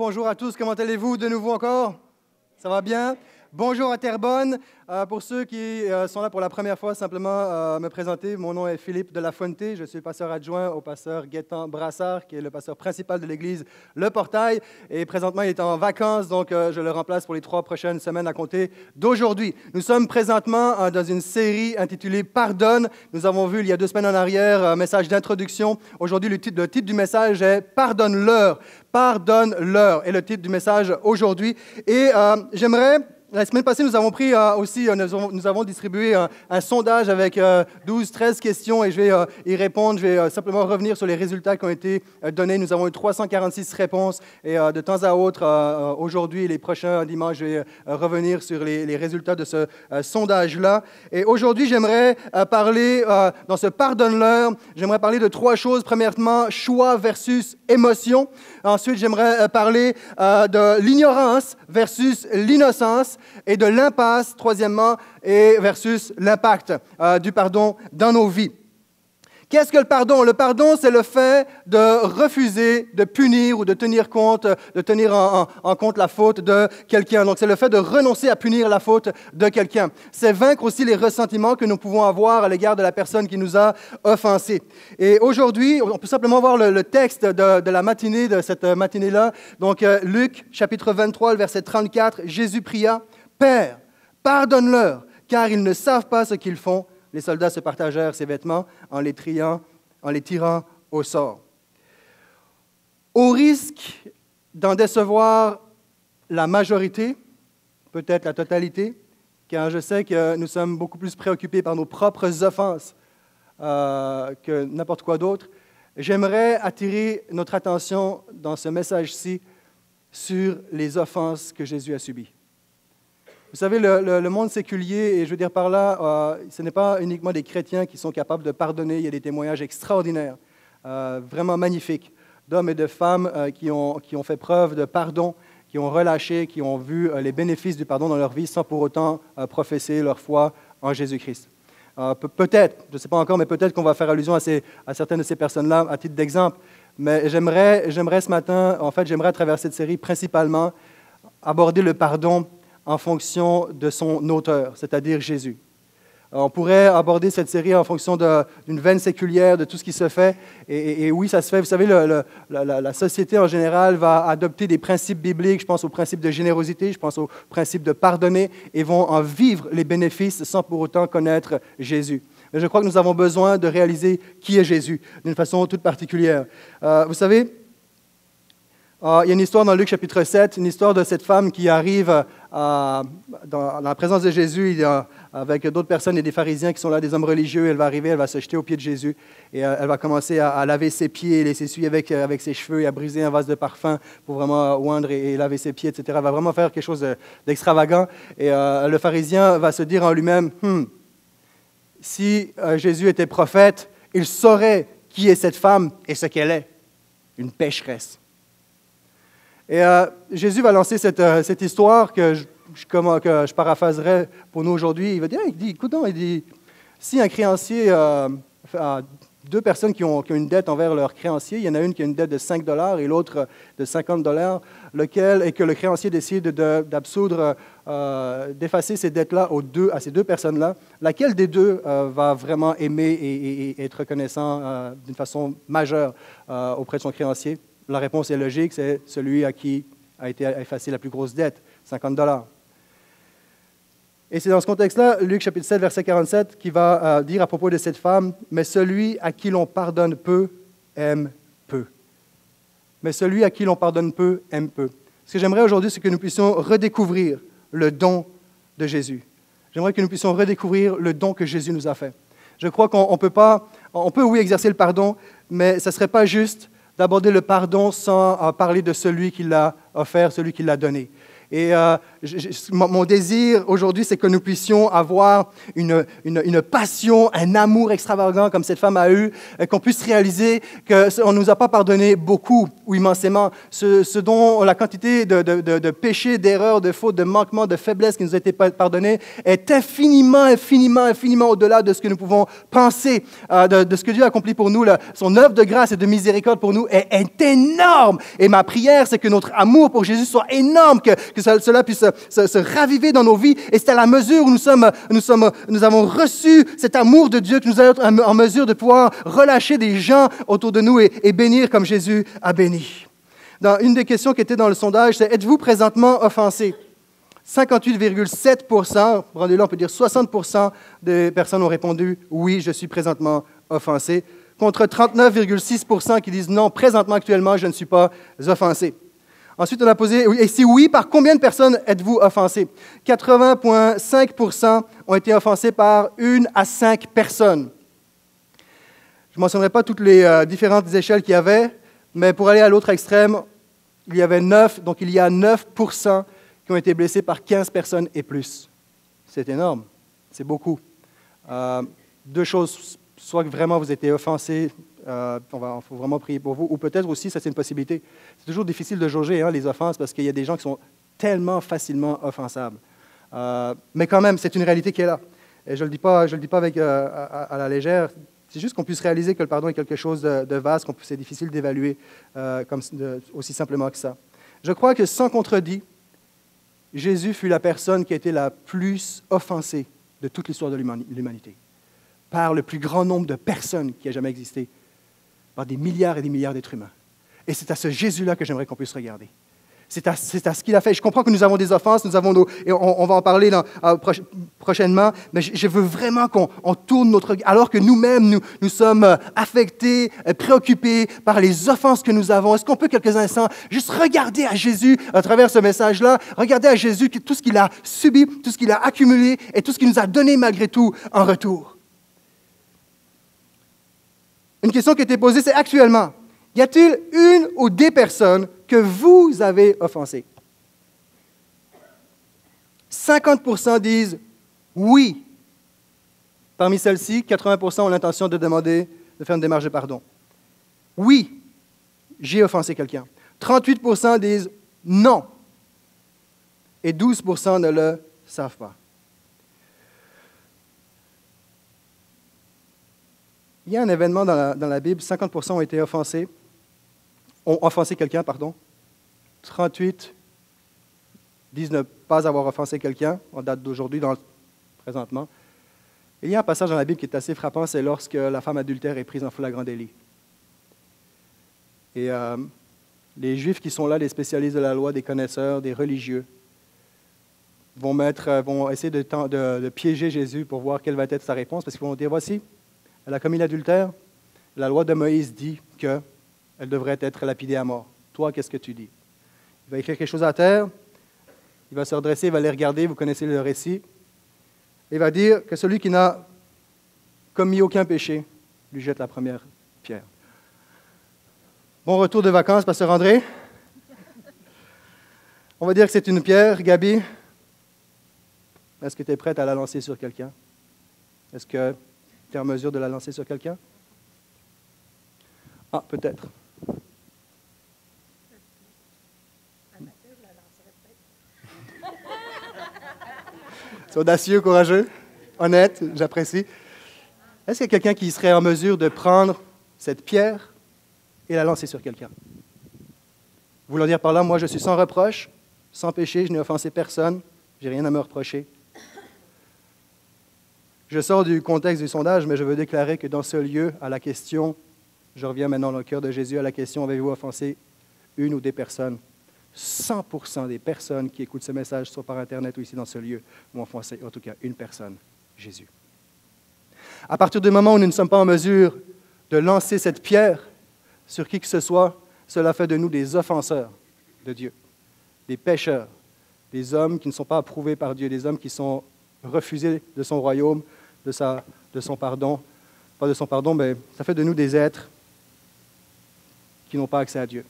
bonjour à tous, comment allez-vous de nouveau encore? Ça va bien? Bonjour à Terrebonne. Pour ceux qui sont là pour la première fois, simplement me présenter. Mon nom est Philippe de la Fuente. Je suis pasteur adjoint au pasteur Gaétan Brassard, qui est le pasteur principal de l'église Le Portail. Et présentement, il est en vacances, donc je le remplace pour les 3 prochaines semaines à compter d'aujourd'hui. Nous sommes présentement dans une série intitulée Pardonne. Nous avons vu il y a 2 semaines en arrière un message d'introduction. Aujourd'hui, le titre du message est Pardonne-leur. Pardonne-leur est le titre du message aujourd'hui. Et j'aimerais... La semaine passée, nous avons pris nous avons distribué un sondage avec 12-13 questions et je vais y répondre. Je vais simplement revenir sur les résultats qui ont été donnés. Nous avons eu 346 réponses et de temps à autre, aujourd'hui et les prochains dimanches, je vais revenir sur les résultats de ce sondage-là. Et aujourd'hui, j'aimerais parler, dans ce Pardonne-leur, j'aimerais parler de 3 choses. Premièrement, choix versus émotion. Ensuite, j'aimerais parler de l'ignorance versus l'innocence. Et de l'impasse, troisièmement, et versus l'impact du pardon dans nos vies. Qu'est-ce que le pardon? Le pardon, c'est le fait de refuser de punir ou de tenir en compte la faute de quelqu'un. Donc, c'est le fait de renoncer à punir la faute de quelqu'un. C'est vaincre aussi les ressentiments que nous pouvons avoir à l'égard de la personne qui nous a offensés. Et aujourd'hui, on peut simplement voir le texte de la matinée, de cette matinée-là. Donc, Luc, chapitre 23, le verset 34, Jésus pria, « Père, pardonne-leur, car ils ne savent pas ce qu'ils font. » Les soldats se partagèrent ses vêtements en les tirant au sort. Au risque d'en décevoir la majorité, peut-être la totalité, car je sais que nous sommes beaucoup plus préoccupés par nos propres offenses que n'importe quoi d'autre, j'aimerais attirer notre attention dans ce message-ci sur les offenses que Jésus a subies. Vous savez, le monde séculier, et je veux dire par là, ce n'est pas uniquement des chrétiens qui sont capables de pardonner. Il y a des témoignages extraordinaires, vraiment magnifiques, d'hommes et de femmes qui ont fait preuve de pardon, qui ont relâché, qui ont vu les bénéfices du pardon dans leur vie sans pour autant professer leur foi en Jésus-Christ. Peut-être, je ne sais pas encore, mais peut-être qu'on va faire allusion à certaines de ces personnes-là à titre d'exemple. Mais j'aimerais ce matin, en fait, j'aimerais à travers cette série principalement aborder le pardon en fonction de son auteur, c'est-à-dire Jésus. On pourrait aborder cette série en fonction d'une veine séculière, de tout ce qui se fait. Et oui, ça se fait. Vous savez, la société en général va adopter des principes bibliques. Je pense au principe de générosité, je pense au principe de pardonner, et vont en vivre les bénéfices sans pour autant connaître Jésus. Mais je crois que nous avons besoin de réaliser qui est Jésus d'une façon toute particulière. Vous savez, il y a une histoire dans Luc chapitre 7, une histoire de cette femme qui arrive dans la présence de Jésus avec d'autres personnes et des pharisiens qui sont là, des hommes religieux. Elle va arriver, elle va se jeter aux pieds de Jésus et elle va commencer à laver ses pieds, les s'essuyer avec ses cheveux et à briser un vase de parfum pour vraiment oindre et laver ses pieds, etc. Elle va vraiment faire quelque chose d'extravagant. Et le pharisien va se dire en lui-même, si Jésus était prophète, il saurait qui est cette femme et ce qu'elle est, une pécheresse. Et Jésus va lancer cette histoire que je paraphraserai pour nous aujourd'hui. Il dit, écoute, si un créancier a 2 personnes qui ont une dette envers leur créancier, il y en a une qui a une dette de $5 et l'autre de $50, et que le créancier décide d'absoudre, d'effacer ces dettes-là à ces 2 personnes-là, laquelle des 2 va vraiment aimer et être reconnaissant d'une façon majeure auprès de son créancier? La réponse est logique, c'est celui à qui a été effacée la plus grosse dette, $50. Et c'est dans ce contexte-là, Luc chapitre 7, verset 47, qui va dire à propos de cette femme, « Mais celui à qui l'on pardonne peu, aime peu. » Mais celui à qui l'on pardonne peu, aime peu. Ce que j'aimerais aujourd'hui, c'est que nous puissions redécouvrir le don de Jésus. J'aimerais que nous puissions redécouvrir le don que Jésus nous a fait. Je crois qu'on peut, oui, exercer le pardon, mais ce ne serait pas juste d'aborder le pardon sans parler de celui qui l'a offert, celui qui l'a donné. Et mon désir aujourd'hui, c'est que nous puissions avoir une passion, un amour extravagant comme cette femme a eu, qu'on puisse réaliser qu'on ne nous a pas pardonné beaucoup ou immensément. Ce dont la quantité de péchés, d'erreurs, de fautes, de manquements, de faiblesses qui nous a été pardonnés est infiniment, infiniment, infiniment au-delà de ce que nous pouvons penser, de ce que Dieu a accompli pour nous. Son œuvre de grâce et de miséricorde pour nous est énorme. Et ma prière, c'est que notre amour pour Jésus soit énorme, que cela puisse se raviver dans nos vies. Et c'est à la mesure où nous avons reçu cet amour de Dieu que nous allons être en mesure de pouvoir relâcher des gens autour de nous et bénir comme Jésus a béni. Une des questions qui était dans le sondage, c'est « Êtes-vous présentement offensé ?» 58,7%, rendez-le, on peut dire 60% des personnes ont répondu « Oui, je suis présentement offensé », contre 39,6% qui disent « Non, présentement, actuellement, je ne suis pas offensé ». Ensuite, on a posé « Et si oui, par combien de personnes êtes-vous offensé » 80,5% ont été offensés par 1 à 5 personnes. Je ne mentionnerai pas toutes les différentes échelles qu'il y avait, mais pour aller à l'autre extrême, il y avait 9, donc il y a 9% qui ont été blessés par 15 personnes et plus. C'est énorme, c'est beaucoup. Deux choses, soit que vraiment vous étiez offensé, il faut vraiment prier pour vous, ou peut-être aussi, ça c'est une possibilité. C'est toujours difficile de jauger les offenses parce qu'il y a des gens qui sont tellement facilement offensables. Mais quand même, c'est une réalité qui est là. Et je ne le dis pas avec, à la légère. C'est juste qu'on puisse réaliser que le pardon est quelque chose de vaste, c'est difficile d'évaluer aussi simplement que ça. Je crois que sans contredit, Jésus fut la personne qui a été la plus offensée de toute l'histoire de l'humanité, par le plus grand nombre de personnes qui a jamais existé, par des milliards et des milliards d'êtres humains. Et c'est à ce Jésus-là que j'aimerais qu'on puisse regarder. C'est à ce qu'il a fait. Je comprends que nous avons des offenses, et on va en parler prochainement, mais je veux vraiment qu'on tourne notre regard, alors que nous-mêmes, nous sommes affectés, préoccupés par les offenses que nous avons. Est-ce qu'on peut, quelques instants, juste regarder à Jésus à travers ce message-là, regarder à Jésus tout ce qu'il a subi, tout ce qu'il a accumulé et tout ce qu'il nous a donné malgré tout en retour? Une question qui a été posée, c'est actuellement, y a-t-il une ou des personnes que vous avez offensées? 50% disent oui. Parmi celles-ci, 80% ont l'intention de demander, de faire une démarche de pardon. Oui, j'ai offensé quelqu'un. 38% disent non. Et 12% ne le savent pas. Il y a un événement dans la Bible, 50% ont été offensés, ont offensé quelqu'un, pardon. 38 disent ne pas avoir offensé quelqu'un, en date d'aujourd'hui, présentement. Il y a un passage dans la Bible qui est assez frappant, c'est lorsque la femme adultère est prise en flagrant délit. Et les Juifs qui sont là, les spécialistes de la loi, des connaisseurs, des religieux, vont essayer de piéger Jésus pour voir quelle va être sa réponse, parce qu'ils vont dire, voici, elle a commis l'adultère, la loi de Moïse dit qu'elle devrait être lapidée à mort. Toi, qu'est-ce que tu dis? Il va écrire quelque chose à terre, il va se redresser, il va les regarder, vous connaissez le récit. Il va dire que celui qui n'a commis aucun péché lui jette la première pierre. Bon retour de vacances, Pasteur André. On va dire que c'est une pierre. Gabi, est-ce que tu es prête à la lancer sur quelqu'un? Est-ce que tu es en mesure de la lancer sur quelqu'un? Ah, peut-être. C'est audacieux, courageux, honnête, j'apprécie. Est-ce qu'il y a quelqu'un qui serait en mesure de prendre cette pierre et la lancer sur quelqu'un? Voulant dire par là, moi je suis sans reproche, sans péché, je n'ai offensé personne, je n'ai rien à me reprocher. Je sors du contexte du sondage, mais je veux déclarer que dans ce lieu, à la question, je reviens maintenant dans le cœur de Jésus, à la question, avez-vous offensé une ou des personnes? 100% des personnes qui écoutent ce message, soit par Internet ou ici dans ce lieu, vont offenser en tout cas une personne, Jésus. À partir du moment où nous ne sommes pas en mesure de lancer cette pierre sur qui que ce soit, cela fait de nous des offenseurs de Dieu, des pécheurs, des hommes qui ne sont pas approuvés par Dieu, des hommes qui sont refusés de son royaume, de son pardon. Pas de son pardon, mais ça fait de nous des êtres qui n'ont pas accès à Dieu.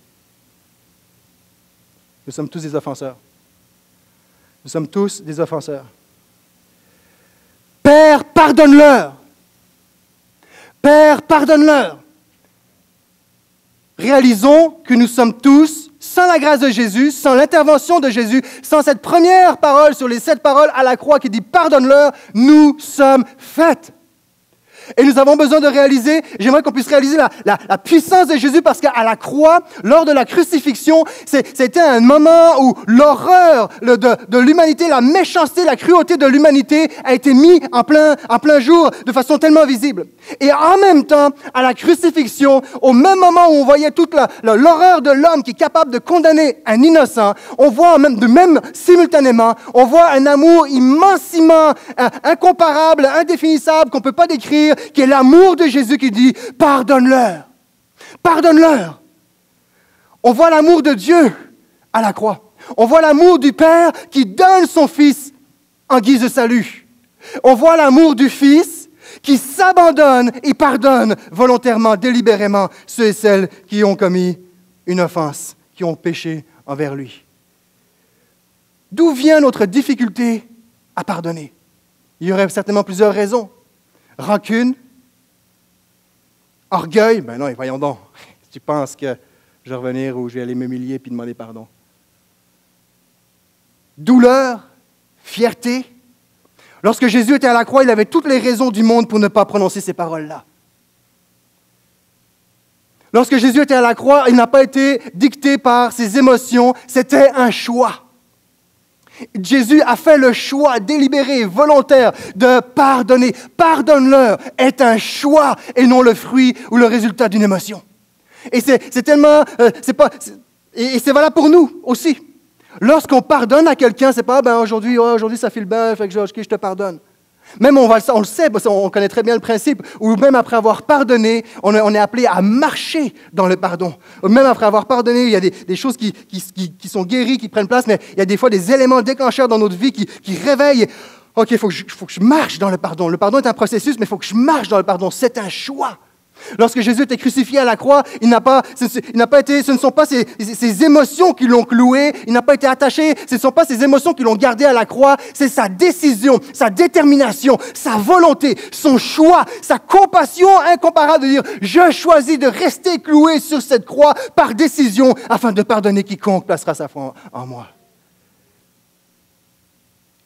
Nous sommes tous des offenseurs. Nous sommes tous des offenseurs. Père, pardonne-leur. Père, pardonne-leur. Réalisons que nous sommes tous, sans la grâce de Jésus, sans l'intervention de Jésus, sans cette première parole sur les 7 paroles à la croix qui dit « pardonne-leur », nous sommes faits. Et nous avons besoin de réaliser, j'aimerais qu'on puisse réaliser la puissance de Jésus parce qu'à la croix, lors de la crucifixion, c'était un moment où l'horreur de l'humanité, la méchanceté, la cruauté de l'humanité a été mise en plein jour de façon tellement visible. Et en même temps, à la crucifixion, au même moment où on voyait toute l'horreur de l'homme qui est capable de condamner un innocent, on voit même simultanément, on voit un amour immensément incomparable, indéfinissable, qu'on ne peut pas décrire, qui est l'amour de Jésus qui dit « pardonne-leur, pardonne-leur ». On voit l'amour de Dieu à la croix. On voit l'amour du Père qui donne son Fils en guise de salut. On voit l'amour du Fils qui s'abandonne et pardonne volontairement, délibérément ceux et celles qui ont commis une offense, qui ont péché envers lui. D'où vient notre difficulté à pardonner? Il y aurait certainement plusieurs raisons. Rancune, orgueil, ben non, voyons donc, tu penses que je vais revenir ou je vais aller m'humilier puis demander pardon. Douleur, fierté. Lorsque Jésus était à la croix, il avait toutes les raisons du monde pour ne pas prononcer ces paroles-là. Lorsque Jésus était à la croix, il n'a pas été dicté par ses émotions, c'était un choix. Jésus a fait le choix délibéré, volontaire de pardonner. Pardonne-leur est un choix et non le fruit ou le résultat d'une émotion. Et c'est tellement... et c'est valable pour nous aussi. Lorsqu'on pardonne à quelqu'un, c'est pas aujourd'hui ça file bien, fait que je te pardonne. Même on le sait, on connaît très bien le principe, où même après avoir pardonné, on est appelé à marcher dans le pardon. Même après avoir pardonné, il y a des choses qui sont guéries, qui prennent place, mais il y a des fois des éléments déclencheurs dans notre vie qui réveillent. OK, il faut que je marche dans le pardon. Le pardon est un processus, mais il faut que je marche dans le pardon. C'est un choix. Lorsque Jésus était crucifié à la croix, ce ne sont pas ses émotions qui l'ont cloué, il n'a pas été attaché, ce ne sont pas ses émotions qui l'ont gardé à la croix, c'est sa décision, sa détermination, sa volonté, son choix, sa compassion incomparable de dire « Je choisis de rester cloué sur cette croix par décision afin de pardonner quiconque placera sa foi en moi. »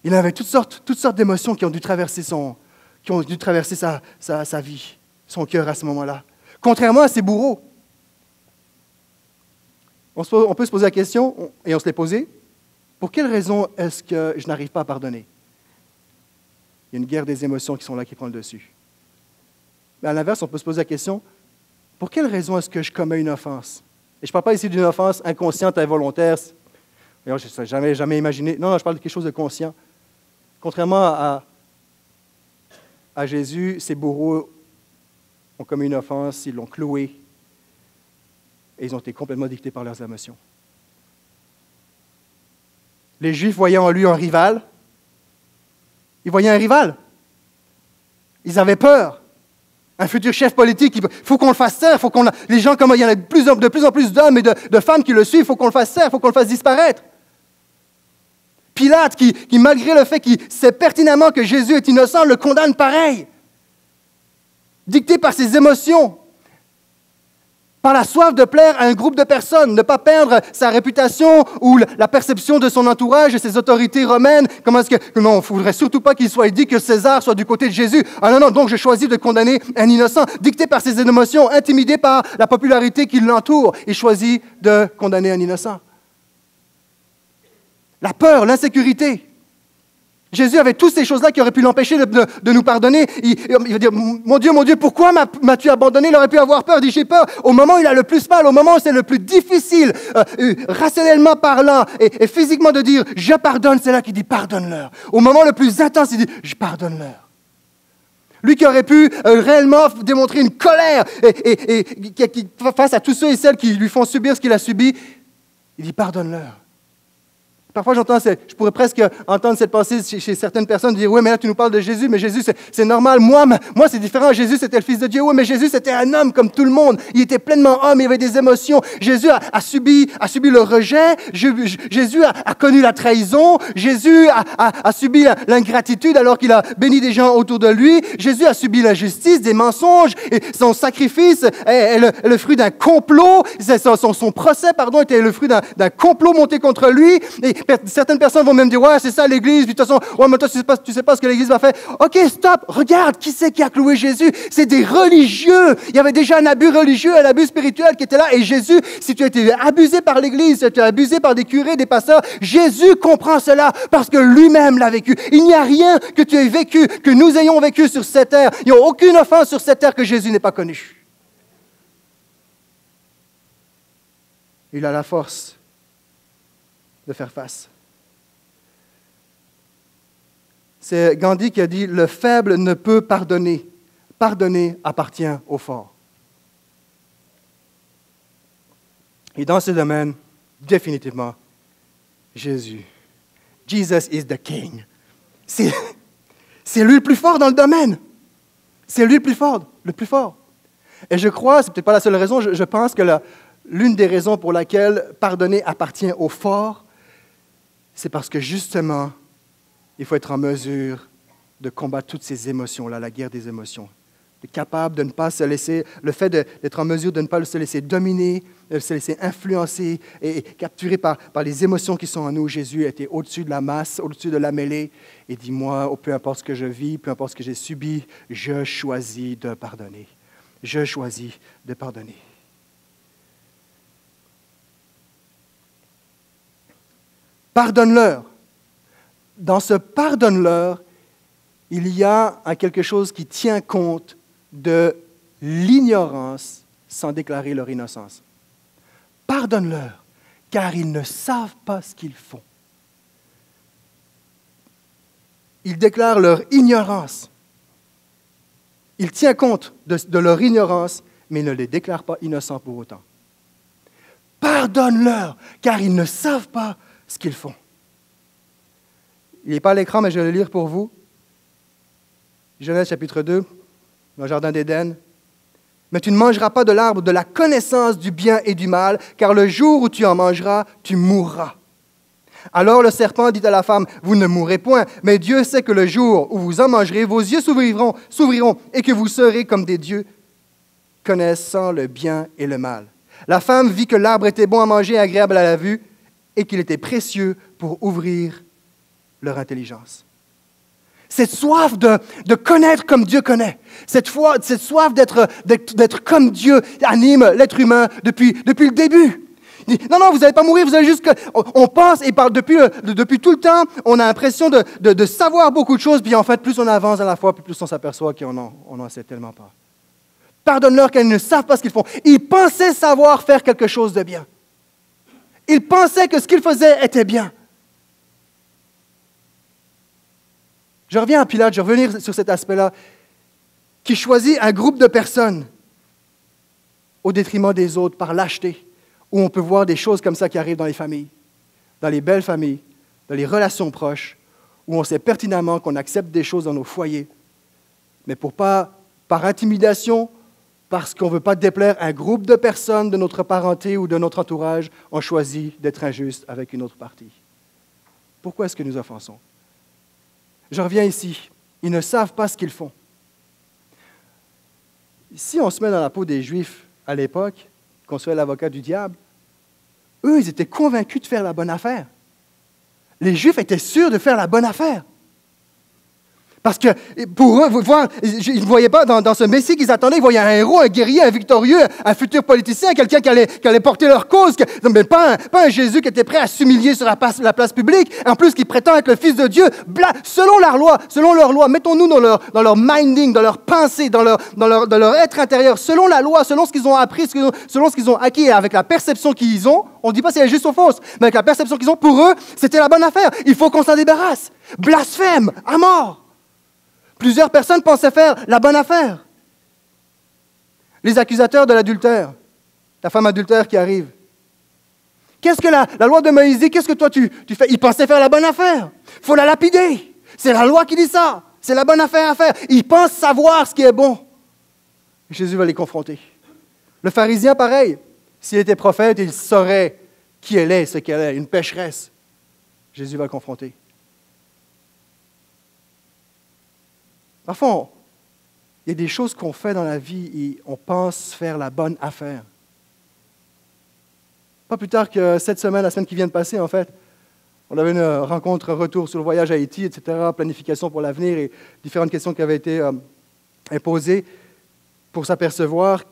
Il avait toutes sortes d'émotions qui ont dû traverser sa vie. Son cœur à ce moment-là. Contrairement à ses bourreaux. On peut se poser la question, et on se l'est posée, pour quelle raison est-ce que je n'arrive pas à pardonner? Il y a une guerre des émotions qui sont là, qui prend le dessus. Mais à l'inverse, on peut se poser la question, pour quelle raison est-ce que je commets une offense? Et je ne parle pas ici d'une offense inconsciente, involontaire. Je n'ai jamais imaginé. Non, je parle de quelque chose de conscient. Contrairement à Jésus, ses bourreaux ont commis une offense, ils l'ont cloué, et ils ont été complètement dictés par leurs émotions. Les Juifs voyaient en lui un rival. Ils voyaient un rival. Ils avaient peur. Un futur chef politique, il faut qu'on le fasse taire, les gens, comme il y en a de plus en plus d'hommes et de femmes qui le suivent, il faut qu'on le fasse taire, il faut qu'on le fasse disparaître. Pilate, qui malgré le fait qu'il sait pertinemment que Jésus est innocent, le condamne pareil. Dicté par ses émotions, par la soif de plaire à un groupe de personnes, ne pas perdre sa réputation ou la perception de son entourage et ses autorités romaines. Comment est-ce que... Non, il ne faudrait surtout pas qu'il soit dit que César soit du côté de Jésus. Ah non, donc je choisis de condamner un innocent. Dicté par ses émotions, intimidé par la popularité qui l'entoure, il choisit de condamner un innocent. La peur, l'insécurité. Jésus avait toutes ces choses-là qui auraient pu l'empêcher de nous pardonner. Il va dire, mon Dieu, pourquoi m'as-tu abandonné? Il aurait pu avoir peur. Il dit, j'ai peur. Au moment où il a le plus mal, au moment où c'est le plus difficile, rationnellement parlant et physiquement de dire, je pardonne, c'est là qu'il dit, pardonne-leur. Au moment le plus intense, il dit, je pardonne-leur. Lui qui aurait pu réellement démontrer une colère et face à tous ceux et celles qui lui font subir ce qu'il a subi, il dit, pardonne-leur. parfois je pourrais presque entendre cette pensée chez certaines personnes dire, oui, mais là tu nous parles de Jésus, mais Jésus c'est normal, moi c'est différent, Jésus c'était le Fils de Dieu, oui, mais Jésus c'était un homme comme tout le monde, il était pleinement homme, il avait des émotions, Jésus a subi le rejet, Jésus a connu la trahison, Jésus a subi l'ingratitude alors qu'il a béni des gens autour de lui, Jésus a subi l'injustice, des mensonges, et son sacrifice est le fruit d'un complot, son procès, était le fruit d'un complot monté contre lui. Et certaines personnes vont même dire, ouais, c'est ça l'Église, puis de toute façon, ouais, mais toi, tu sais pas ce que l'Église va faire. OK, stop, regarde, qui c'est qui a cloué Jésus? C'est des religieux. Il y avait déjà un abus religieux, un abus spirituel qui était là. Et Jésus, si tu as été abusé par l'Église, si tu as été abusé par des curés, des pasteurs, Jésus comprend cela parce que lui-même l'a vécu. Il n'y a rien que tu aies vécu, que nous ayons vécu sur cette terre. Il n'y a aucune offense sur cette terre que Jésus n'ait pas connue. Il a la force de faire face. C'est Gandhi qui a dit « Le faible ne peut pardonner. Pardonner appartient au fort. » Et dans ce domaine, définitivement, Jésus. Jesus is the king. C'est lui le plus fort dans le domaine. C'est lui le plus fort. Et je crois, c'est peut-être pas la seule raison, je pense que l'une des raisons pour laquelle pardonner appartient au fort, c'est parce que justement, il faut être en mesure de combattre toutes ces émotions-là, la guerre des émotions. Être capable de ne pas se laisser, le fait d'être en mesure de ne pas se laisser dominer, de se laisser influencer et capturer par les émotions qui sont en nous. Jésus était au-dessus de la masse, au-dessus de la mêlée et dit, moi, peu importe ce que je vis, peu importe ce que j'ai subi, je choisis de pardonner. Je choisis de pardonner. Pardonne-leur. Dans ce pardonne-leur, il y a quelque chose qui tient compte de l'ignorance sans déclarer leur innocence. Pardonne-leur, car ils ne savent pas ce qu'ils font. Ils déclarent leur ignorance. Il tient compte de leur ignorance, mais ne les déclare pas innocents pour autant. Pardonne-leur, car ils ne savent pas ce qu'ils font. Il n'est pas à l'écran, mais je vais le lire pour vous. Genèse chapitre 2, dans le jardin d'Éden. « Mais tu ne mangeras pas de l'arbre de la connaissance du bien et du mal, car le jour où tu en mangeras, tu mourras. » Alors le serpent dit à la femme, « Vous ne mourrez point, mais Dieu sait que le jour où vous en mangerez, vos yeux s'ouvriront, et que vous serez comme des dieux, connaissant le bien et le mal. » La femme vit que l'arbre était bon à manger et agréable à la vue, et qu'il était précieux pour ouvrir leur intelligence. Cette soif de connaître comme Dieu connaît, cette soif d'être comme Dieu anime l'être humain depuis le début. Il dit, non, vous n'allez pas mourir, vous allez juste... On pense, et depuis tout le temps, on a l'impression de savoir beaucoup de choses, puis en fait, plus on avance à la fois, plus on s'aperçoit qu'on n'en sait tellement pas. Pardonne-leur car ils ne savent pas ce qu'ils font. Ils pensaient savoir faire quelque chose de bien. Ils pensaient que ce qu'ils faisaient était bien. Je reviens à Pilate, je vais revenir sur cet aspect-là, qui choisit un groupe de personnes au détriment des autres par lâcheté, où on peut voir des choses comme ça qui arrivent dans les familles, dans les belles familles, dans les relations proches, où on sait pertinemment qu'on accepte des choses dans nos foyers, mais par intimidation, parce qu'on ne veut pas déplaire un groupe de personnes de notre parenté ou de notre entourage, on choisit d'être injuste avec une autre partie. Pourquoi est-ce que nous offensons? Je reviens ici. Ils ne savent pas ce qu'ils font. Si on se met dans la peau des Juifs à l'époque, qu'on soit l'avocat du diable, eux, ils étaient convaincus de faire la bonne affaire. Les Juifs étaient sûrs de faire la bonne affaire. Parce que pour eux, ils ne voyaient pas dans ce Messie qu'ils attendaient, ils voyaient un héros, un guerrier, un victorieux, un futur politicien, quelqu'un qui allait porter leur cause, mais pas un Jésus qui était prêt à s'humilier sur la place publique, en plus qui prétend être le Fils de Dieu, selon leur loi, mettons-nous dans leur minding, dans leur pensée, dans leur être intérieur, selon la loi, selon ce qu'ils ont appris, selon ce qu'ils ont acquis, et avec la perception qu'ils ont, on ne dit pas si elle est juste ou fausse, mais avec la perception qu'ils ont, pour eux, c'était la bonne affaire. Il faut qu'on s'en débarrasse. Blasphème, à mort. Plusieurs personnes pensaient faire la bonne affaire. Les accusateurs de l'adultère, la femme adultère qui arrive, Qu'est-ce que la loi de Moïse dit? Qu'est-ce que toi tu fais? Il pensait faire la bonne affaire. Il faut la lapider. C'est la loi qui dit ça. C'est la bonne affaire à faire. Il pense savoir ce qui est bon. Jésus va les confronter. Le pharisien, pareil. S'il était prophète, il saurait qui elle est, ce qu'elle est, une pécheresse. Jésus va le confronter. Parfois, il y a des choses qu'on fait dans la vie et on pense faire la bonne affaire. Pas plus tard que cette semaine, la semaine qui vient de passer, en fait, on avait une rencontre, retour sur le voyage à Haïti, etc., planification pour l'avenir et différentes questions qui avaient été imposées pour s'apercevoir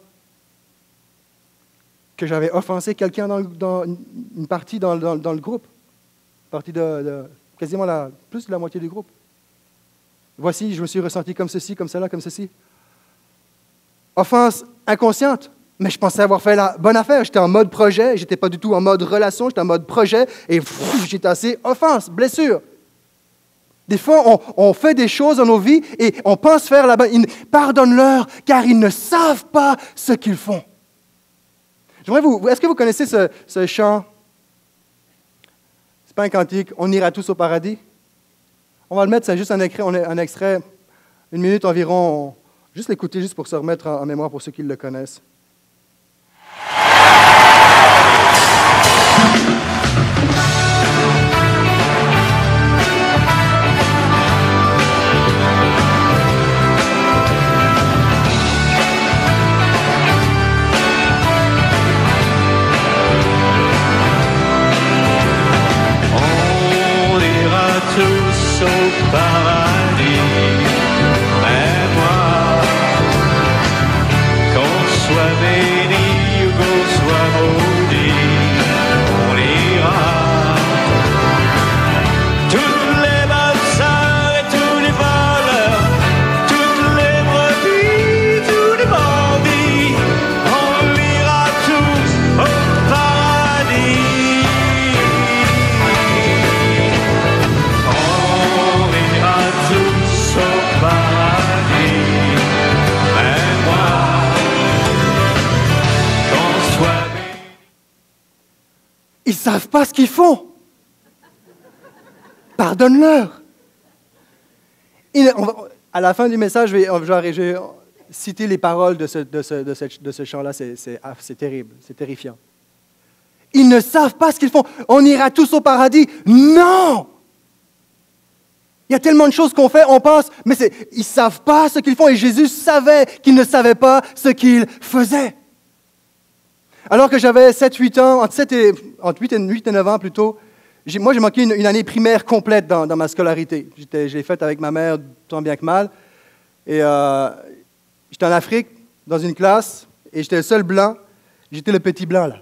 que j'avais offensé quelqu'un dans une partie dans le groupe, une partie de quasiment plus de la moitié du groupe. Voici, je me suis ressenti comme ceci, comme cela, comme ceci. Offense inconsciente, mais je pensais avoir fait la bonne affaire. J'étais en mode projet, je n'étais pas du tout en mode relation, j'étais en mode projet et j'ai tassé offense, blessure. Des fois, on fait des choses dans nos vies et on pense faire la bonne. Pardonne-leur, car ils ne savent pas ce qu'ils font. Est-ce que vous connaissez ce chant? Ce n'est pas un cantique, on ira tous au paradis. On va le mettre, c'est juste un extrait, 1 minute environ. Juste l'écouter, juste pour se remettre en mémoire pour ceux qui le connaissent. Au paradis, mais moi, qu'on soit béni ou qu'on soit maudit, on ira. Toutes les bonnes sœurs et tous les voleurs, toutes les brebis, tous les bandits, on ira tous au paradis. Ils ne savent pas ce qu'ils font. Pardonne-leur. À la fin du message, je vais citer les paroles de ce chant-là. C'est terrible, c'est terrifiant. Ils ne savent pas ce qu'ils font. On ira tous au paradis. Non! Il y a tellement de choses qu'on fait, on pense, mais ils ne savent pas ce qu'ils font. Et Jésus savait qu'ils ne savaient pas ce qu'ils faisaient. Alors que j'avais 7-8 ans, entre 8 et 9 ans plutôt, moi j'ai manqué une année primaire complète dans ma scolarité. Je l'ai faite avec ma mère tant bien que mal. Et j'étais en Afrique, dans une classe, et j'étais le seul blanc. J'étais le petit blanc, là.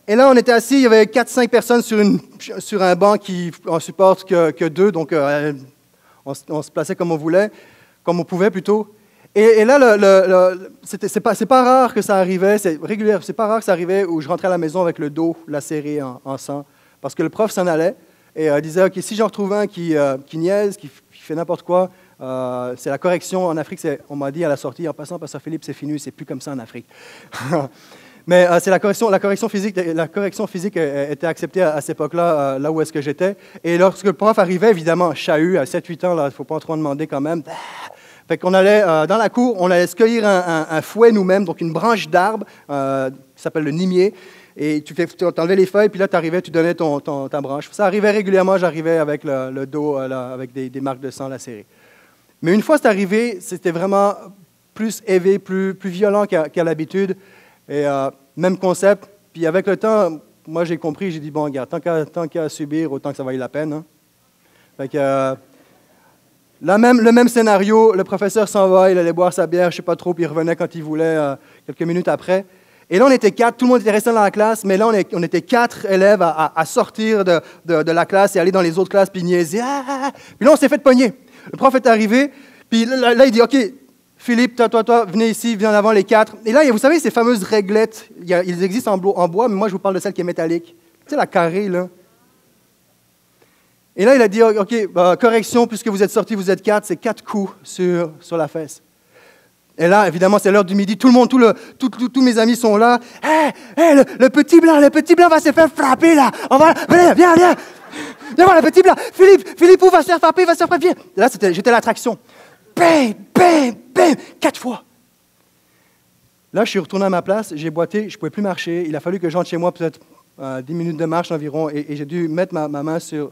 Et là, on était assis, il y avait 4-5 personnes sur un banc qui en supporte que 2, donc on se plaçait comme on voulait, comme on pouvait plutôt. Et là, c'est pas rare que ça arrivait, c'est régulier, c'est pas rare que ça arrivait où je rentrais à la maison avec le dos lacéré en sang, parce que le prof s'en allait et disait, OK, si j'en retrouve un qui niaise, qui fait n'importe quoi, c'est la correction. En Afrique, on m'a dit à la sortie, en passant, Pasteur Philippe, c'est fini, c'est plus comme ça en Afrique. Mais c'est la correction physique. La correction physique était acceptée à cette époque-là, là où est-ce que j'étais. Et lorsque le prof arrivait, évidemment, chahut, à 7-8 ans, il ne faut pas trop en demander quand même. Fait qu'on allait dans la cour, on allait se cueillir un fouet nous-mêmes, donc une branche d'arbre qui s'appelle le nimier. Et tu enlevais les feuilles, puis là, tu arrivais, tu donnais ta branche. Ça arrivait régulièrement, j'arrivais avec le dos, avec des marques de sang lacérées. Mais une fois c'est arrivé, c'était vraiment plus élevé, plus violent qu'à l'habitude. Et même concept. Puis avec le temps, moi j'ai compris, j'ai dit, bon, regarde, tant qu'à subir, autant que ça vaille la peine. Hein. Fait que, le même scénario, le professeur s'en va, il allait boire sa bière, je ne sais pas trop, puis il revenait quand il voulait, quelques minutes après. Et là, on était 4, tout le monde était resté dans la classe, mais là, on était 4 élèves à sortir de la classe et aller dans les autres classes, puis niaiser. Puis là, on s'est fait pogner. Le prof est arrivé, puis là, il dit, OK, Philippe, toi, venez ici, viens en avant les 4. Et là, vous savez, ces fameuses réglettes, ils existent en bois, mais moi, je vous parle de celle qui est métallique. Tu sais, la carrée, là. Et là, il a dit, OK, correction, puisque vous êtes sortis, vous êtes 4, c'est 4 coups sur la fesse. Et là, évidemment, c'est l'heure du midi. Tout le monde, tous mes amis sont là. Hé, le petit blanc va se faire frapper, là. Viens. Viens voir le petit blanc. Philippe, où va se faire frapper, viens. Là, j'étais l'attraction. Bam, 4 fois. Là, je suis retourné à ma place, j'ai boité, je ne pouvais plus marcher. Il a fallu que j'entre chez moi, peut-être 10 minutes de marche environ, et j'ai dû mettre ma main sur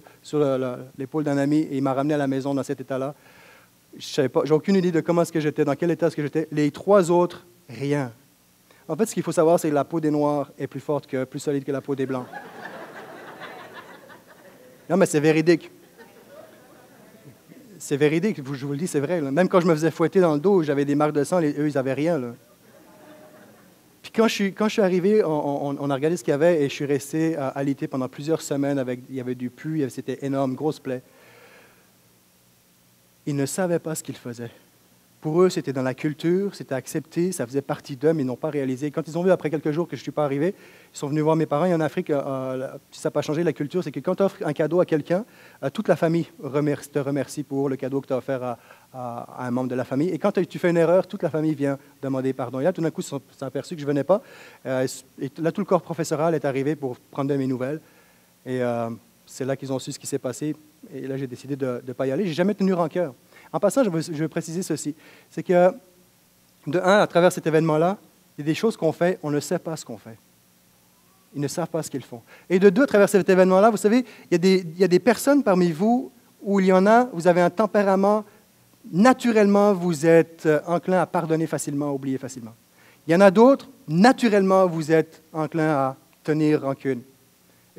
l'épaule d'un ami, et il m'a ramené à la maison dans cet état-là. Je n'ai aucune idée de comment est-ce que j'étais, dans quel état est-ce que j'étais. Les 3 autres, rien. En fait, ce qu'il faut savoir, c'est que la peau des Noirs est plus forte, plus solide que la peau des Blancs. Non, mais c'est véridique. C'est véridique, je vous le dis, c'est vrai. Là. Même quand je me faisais fouetter dans le dos, j'avais des marques de sang, eux, ils n'avaient rien. Là. Puis quand je suis arrivé, on a regardé ce qu'il y avait et je suis resté alité pendant plusieurs semaines. Il y avait du pus, c'était énorme, grosse plaie. Ils ne savaient pas ce qu'ils faisaient. Pour eux, c'était dans la culture, c'était accepté, ça faisait partie d'eux, mais ils n'ont pas réalisé. Quand ils ont vu après quelques jours que je ne suis pas arrivé, ils sont venus voir mes parents. Et en Afrique, si ça n'a pas changé la culture, c'est que quand tu offres un cadeau à quelqu'un, toute la famille te remercie pour le cadeau que tu as offert à un membre de la famille. Et quand tu fais une erreur, toute la famille vient demander pardon. Et là, tout d'un coup, ils se sont aperçus que je ne venais pas. Et là, tout le corps professoral est arrivé pour prendre de mes nouvelles. Et c'est là qu'ils ont su ce qui s'est passé. Et là, j'ai décidé de ne pas y aller. Je n'ai jamais tenu rancœur. En passant, je veux préciser ceci. C'est que, de un, à travers cet événement-là, il y a des choses qu'on fait, on ne sait pas ce qu'on fait. Ils ne savent pas ce qu'ils font. Et de deux, à travers cet événement-là, vous savez, il y a des personnes parmi vous où il y en a, vous avez un tempérament, naturellement, vous êtes enclin à pardonner facilement, à oublier facilement. Il y en a d'autres, naturellement, vous êtes enclin à tenir rancune.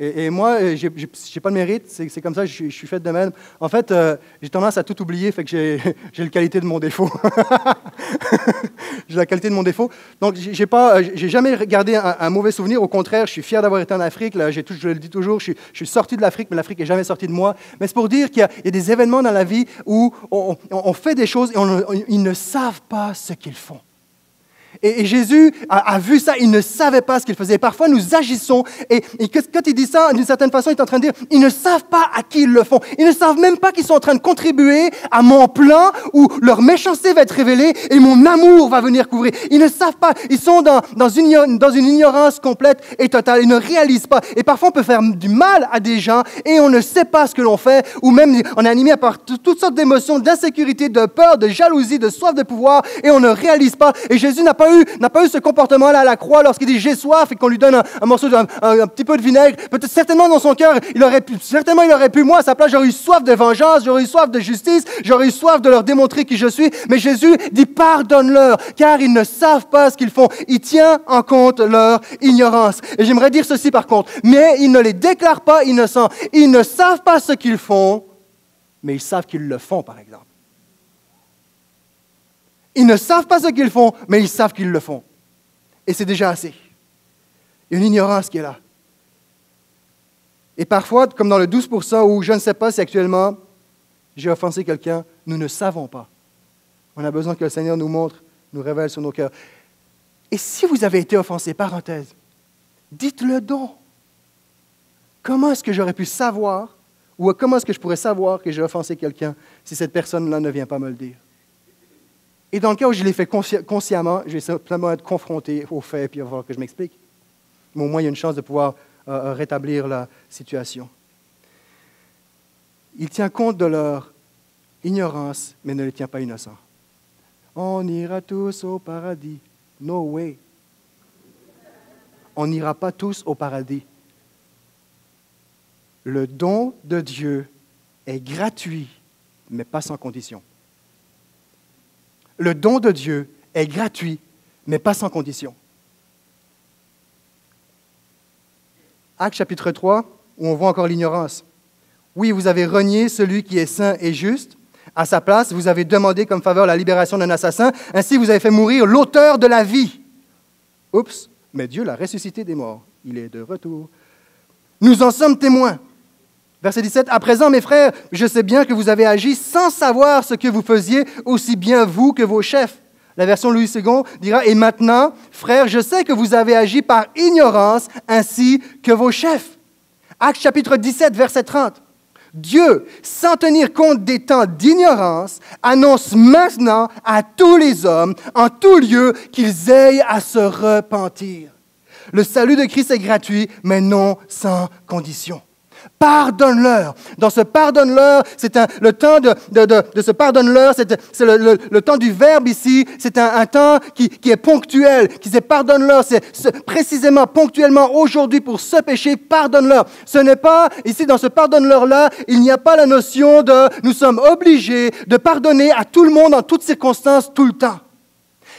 Et moi, je n'ai pas de mérite, c'est comme ça, je suis fait de même. En fait, j'ai tendance à tout oublier, fait que j'ai la qualité de mon défaut. J'ai la qualité de mon défaut. Donc, j'ai jamais gardé un mauvais souvenir. Au contraire, je suis fier d'avoir été en Afrique. Là, je le dis toujours, je suis sorti de l'Afrique, mais l'Afrique n'est jamais sortie de moi. Mais c'est pour dire qu'il y a des événements dans la vie où on fait des choses et ils ne savent pas ce qu'ils font. Et Jésus a vu ça, il ne savait pas ce qu'il faisait. Parfois, nous agissons, et quand il dit ça, d'une certaine façon, il est en train de dire, ils ne savent pas à qui ils le font. Ils ne savent même pas qu'ils sont en train de contribuer à mon plan où leur méchanceté va être révélée et mon amour va venir couvrir. Ils ne savent pas, ils sont dans une ignorance complète et totale. Ils ne réalisent pas. Et parfois, on peut faire du mal à des gens et on ne sait pas ce que l'on fait, ou même on est animé par toutes sortes d'émotions, d'insécurité, de peur, de jalousie, de soif de pouvoir, et on ne réalise pas. Et Jésus n'a pas eu ce comportement-là à la croix lorsqu'il dit « j'ai soif » et qu'on lui donne un petit peu de vinaigre. Peut-être certainement dans son cœur, il aurait pu, moi à sa place, j'aurais eu soif de vengeance, j'aurais eu soif de justice, j'aurais eu soif de leur démontrer qui je suis. Mais Jésus dit « pardonne-leur, car ils ne savent pas ce qu'ils font. » Il tient en compte leur ignorance. Et j'aimerais dire ceci par contre, mais ils ne les déclarent pas innocents. Ils ne savent pas ce qu'ils font, mais ils savent qu'ils le font, par exemple. Ils ne savent pas ce qu'ils font, mais ils savent qu'ils le font. Et c'est déjà assez. Il y a une ignorance qui est là. Et parfois, comme dans le 12%, où je ne sais pas si actuellement j'ai offensé quelqu'un, nous ne savons pas. On a besoin que le Seigneur nous montre, nous révèle sur nos cœurs. Et si vous avez été offensé, parenthèse, dites-le donc. Comment est-ce que j'aurais pu savoir, ou comment est-ce que je pourrais savoir que j'ai offensé quelqu'un si cette personne-là ne vient pas me le dire? Et dans le cas où je l'ai fait consciemment, je vais simplement être confronté aux faits et puis il va falloir que je m'explique. Mais au moins, il y a une chance de pouvoir rétablir la situation. Il tient compte de leur ignorance, mais ne les tient pas innocents. On ira tous au paradis. No way. On n'ira pas tous au paradis. Le don de Dieu est gratuit, mais pas sans condition. Le don de Dieu est gratuit, mais pas sans condition. Actes chapitre 3, où on voit encore l'ignorance. Oui, vous avez renié celui qui est saint et juste. À sa place, vous avez demandé comme faveur la libération d'un assassin. Ainsi, vous avez fait mourir l'auteur de la vie. Oups, mais Dieu l'a ressuscité des morts. Il est de retour. Nous en sommes témoins. Verset 17, « À présent, mes frères, je sais bien que vous avez agi sans savoir ce que vous faisiez, aussi bien vous que vos chefs. » La version Louis II dira, « Et maintenant, frères, je sais que vous avez agi par ignorance, ainsi que vos chefs. » Actes chapitre 17, verset 30. « Dieu, sans tenir compte des temps d'ignorance, annonce maintenant à tous les hommes, en tout lieu, qu'ils aillent à se repentir. Le salut de Christ est gratuit, mais non sans condition. Pardonne-leur. Dans ce pardonne-leur, le temps de ce pardonne-leur, c'est le temps du verbe ici, c'est un temps qui est ponctuel, qui c'est pardonne-leur, c'est précisément, ponctuellement, aujourd'hui pour ce péché, pardonne-leur. Ce n'est pas, ici dans ce pardonne-leur-là, il n'y a pas la notion de nous sommes obligés de pardonner à tout le monde en toutes circonstances, tout le temps.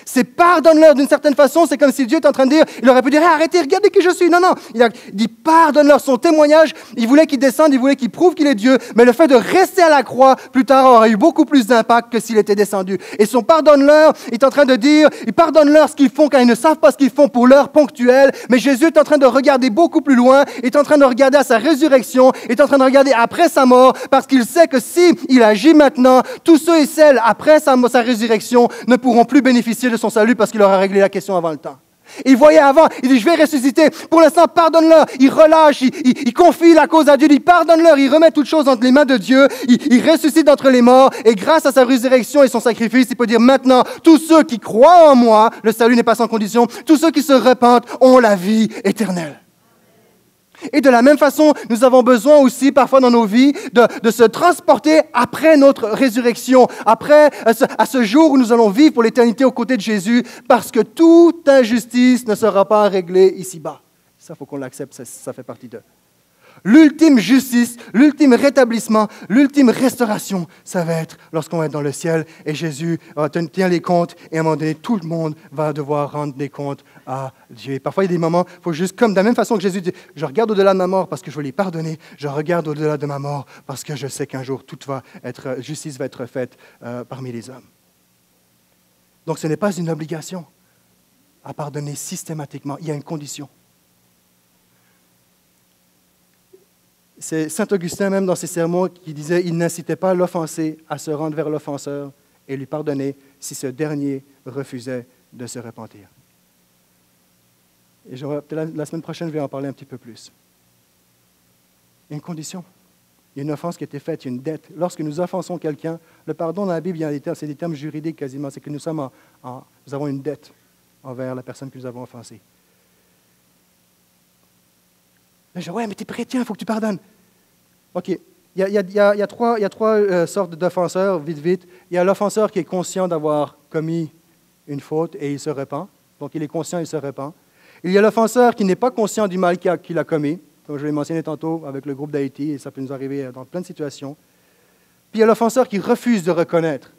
C'est pardonne-leur d'une certaine façon, c'est comme si Dieu est en train de dire, il aurait pu dire, hey, arrêtez, regardez qui je suis. Non, il dit pardonne-leur. Son témoignage, il voulait qu'il descende, il voulait qu'il prouve qu'il est Dieu, mais le fait de rester à la croix, plus tard, aurait eu beaucoup plus d'impact que s'il était descendu. Et son pardonne-leur, il est en train de dire, il pardonne-leur ce qu'ils font quand ils ne savent pas ce qu'ils font pour l'heure ponctuelle, mais Jésus est en train de regarder beaucoup plus loin, est en train de regarder à sa résurrection, est en train de regarder après sa mort, parce qu'il sait que s'il agit maintenant, tous ceux et celles après sa résurrection ne pourront plus bénéficier de son salut parce qu'il aura réglé la question avant le temps. Il voyait avant, il dit, je vais ressusciter. Pour l'instant, pardonne-leur. Il relâche, il confie la cause à Dieu, il dit, pardonne-leur. Il remet toutes choses entre les mains de Dieu. Il ressuscite d'entre les morts. Et grâce à sa résurrection et son sacrifice, il peut dire maintenant, tous ceux qui croient en moi, le salut n'est pas sans condition, tous ceux qui se repentent ont la vie éternelle. Et de la même façon, nous avons besoin aussi, parfois dans nos vies, de se transporter après notre résurrection, après à ce jour où nous allons vivre pour l'éternité aux côtés de Jésus, parce que toute injustice ne sera pas réglée ici-bas. Ça, il faut qu'on l'accepte, ça fait partie d'eux. L'ultime justice, l'ultime rétablissement, l'ultime restauration, ça va être lorsqu'on va être dans le ciel et Jésus tient les comptes et à un moment donné, tout le monde va devoir rendre des comptes à Dieu. Et parfois, il y a des moments, il faut juste, comme de la même façon que Jésus dit, je regarde au-delà de ma mort parce que je veux les pardonner, je regarde au-delà de ma mort parce que je sais qu'un jour, justice va être faite parmi les hommes. Donc, ce n'est pas une obligation à pardonner systématiquement, il y a une condition. C'est Saint Augustin, même dans ses sermons, qui disait « Il n'incitait pas l'offensé à se rendre vers l'offenseur et lui pardonner si ce dernier refusait de se repentir. » Et peut-être la semaine prochaine, je vais en parler un petit peu plus. Il y a une condition. Il y a une offense qui a été faite, il y a une dette. Lorsque nous offensons quelqu'un, le pardon dans la Bible, c'est des termes juridiques quasiment, c'est que nous avons une dette envers la personne que nous avons offensée. Mais je dis, ouais, mais tu es chrétien, il faut que tu pardonnes. OK. Il y a trois sortes d'offenseurs, vite. Il y a l'offenseur qui est conscient d'avoir commis une faute et il se repent. Donc, il est conscient et il se repent. Il y a l'offenseur qui n'est pas conscient du mal qu'il a commis, comme je l'ai mentionné tantôt avec le groupe d'Haïti, et ça peut nous arriver dans plein de situations. Puis, il y a l'offenseur qui refuse de reconnaître.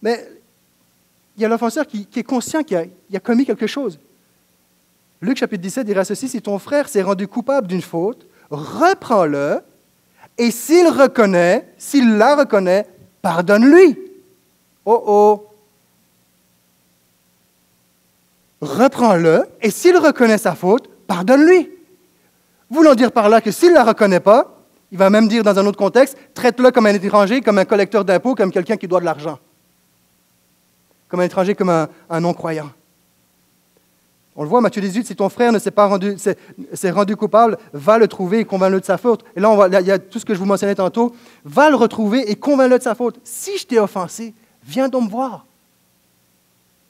Mais il y a l'offenseur qui est conscient qu'il a commis quelque chose. Luc chapitre 17 dira ceci, « Si ton frère s'est rendu coupable d'une faute, reprends-le, et s'il la reconnaît, pardonne-lui. » Oh! Reprends-le, et s'il reconnaît sa faute, pardonne-lui. Voulant dire par là que s'il ne la reconnaît pas, il va même dire dans un autre contexte, traite-le comme un étranger, comme un collecteur d'impôts, comme quelqu'un qui doit de l'argent. Comme un étranger, comme un non-croyant. On le voit, Matthieu 18, si ton frère ne s'est rendu coupable, va le trouver et convainc-le de sa faute. Et là, il y a tout ce que je vous mentionnais tantôt. Va le retrouver et convainc-le de sa faute. Si je t'ai offensé, viens donc me voir.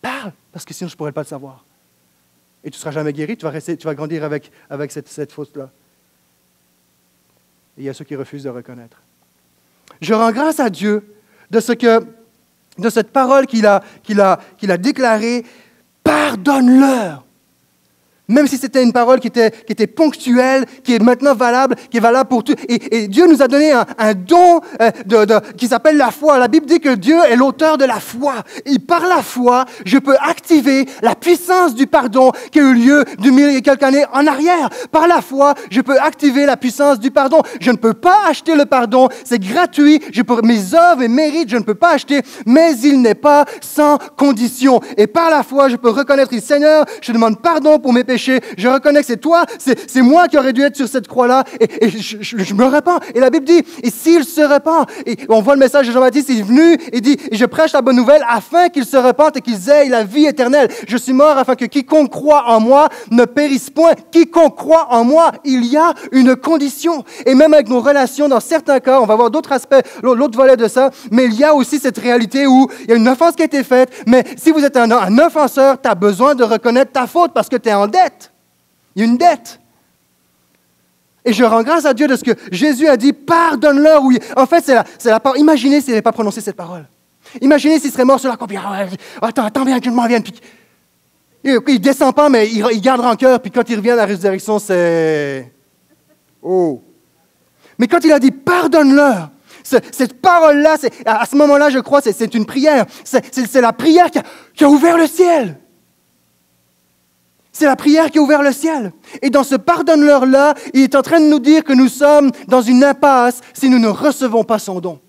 Parle, parce que sinon je ne pourrais pas le savoir. Et tu ne seras jamais guéri, tu vas grandir avec cette faute-là. Et il y a ceux qui refusent de reconnaître. Je rends grâce à Dieu de cette parole qu'il a déclarée. Pardonne-leur. Même si c'était une parole qui était ponctuelle, qui est maintenant valable, qui est valable pour tout. Et Dieu nous a donné un don qui s'appelle la foi. La Bible dit que Dieu est l'auteur de la foi. Et par la foi, je peux activer la puissance du pardon qui a eu lieu 2000 et quelques années en arrière. Par la foi, je peux activer la puissance du pardon. Je ne peux pas acheter le pardon. C'est gratuit. Mes œuvres et mérites, je ne peux pas acheter, mais il n'est pas sans condition. Et par la foi, je peux reconnaître, Seigneur, je demande pardon pour mes péchés. péché. Je reconnais que c'est toi, c'est moi qui aurais dû être sur cette croix-là. Et je me repens. Et la Bible dit, et s'il se repent, et on voit le message de Jean-Baptiste, il est venu et dit, et je prêche la bonne nouvelle afin qu'ils se repentent et qu'ils aient la vie éternelle. Je suis mort afin que quiconque croit en moi ne périsse point. Quiconque croit en moi, il y a une condition. Et même avec nos relations, dans certains cas, on va voir d'autres aspects, l'autre volet de ça, mais il y a aussi cette réalité où il y a une offense qui a été faite, mais si vous êtes un offenseur, tu as besoin de reconnaître ta faute parce que tu es en dette. Il y a une dette. Et je rends grâce à Dieu de ce que Jésus a dit, pardonne-leur. En fait, c'est la parole. Imaginez s'il n'avait pas prononcé cette parole. Imaginez s'il serait mort sur la croix, puis attends bien que je m'en vienne. Puis, il ne descend pas, mais il garde rancœur, puis quand il revient à la résurrection, c'est... Oh! Mais quand il a dit, pardonne-leur, cette parole-là, à ce moment-là, je crois, c'est une prière. C'est la prière qui a ouvert le ciel. C'est la prière qui a ouvert le ciel. Et dans ce pardonne-leur-là, il est en train de nous dire que nous sommes dans une impasse si nous ne recevons pas son don.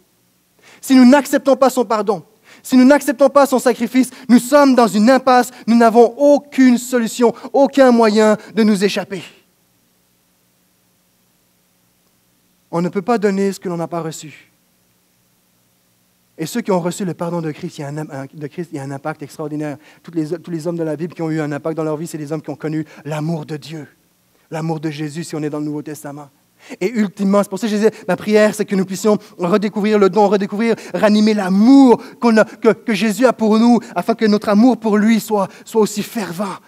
Si nous n'acceptons pas son pardon. Si nous n'acceptons pas son sacrifice, nous sommes dans une impasse. Nous n'avons aucune solution, aucun moyen de nous échapper. On ne peut pas donner ce que l'on n'a pas reçu. Et ceux qui ont reçu le pardon de Christ, il y a un impact extraordinaire. Tous les hommes de la Bible qui ont eu un impact dans leur vie, c'est des hommes qui ont connu l'amour de Dieu, l'amour de Jésus si on est dans le Nouveau Testament. Et ultimement, c'est pour ça que je disais, ma prière, c'est que nous puissions redécouvrir le don, ranimer l'amour que Jésus a pour nous, afin que notre amour pour lui soit aussi fervent.